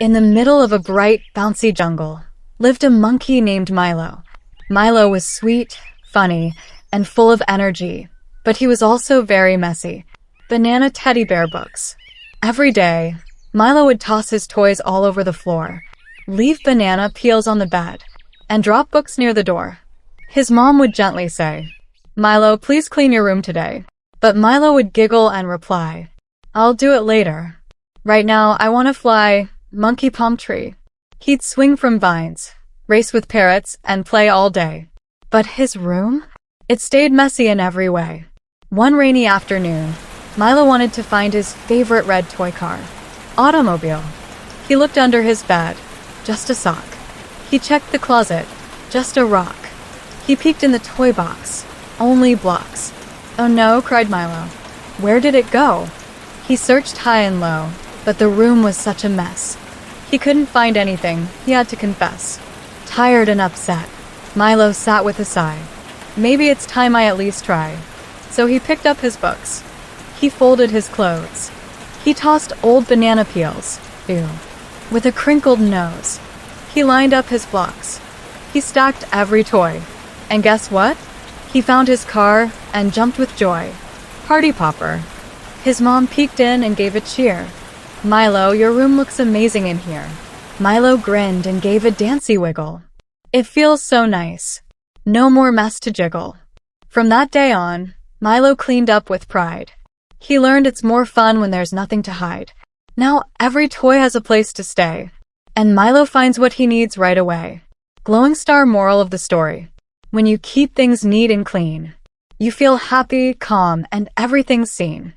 In the middle of a bright, bouncy jungle lived a monkey named Milo. Milo was sweet, funny, and full of energy, but he was also very messy. Banana teddy bear books. Every day, Milo would toss his toys all over the floor, leave banana peels on the bed, and drop books near the door. His mom would gently say, "Milo, please clean your room today." But Milo would giggle and reply, "I'll do it later. Right now, I want to fly, monkey palm tree." He'd swing from vines, race with parrots, and play all day. But his room? It stayed messy in every way. One rainy afternoon, Milo wanted to find his favorite red toy car, automobile. He looked under his bed, just a sock. He checked the closet, just a rock. He peeked in the toy box, only blocks. "Oh no," cried Milo. Where did it go? He searched high and low, but the room was such a mess. He couldn't find anything, he had to confess. Tired and upset, Milo sat with a sigh. Maybe it's time I at least try. So he picked up his books. He folded his clothes. He tossed old banana peels, ew, with a crinkled nose. He lined up his blocks. He stacked every toy. And guess what? He found his car and jumped with joy. Party popper. His mom peeked in and gave a cheer. "Milo, your room looks amazing in here." Milo grinned and gave a dancy wiggle. "It feels so nice. No more mess to jiggle." From that day on, Milo cleaned up with pride. He learned it's more fun when there's nothing to hide. Now every toy has a place to stay. And Milo finds what he needs right away. Glowing star moral of the story. When you keep things neat and clean, you feel happy, calm, and everything's seen.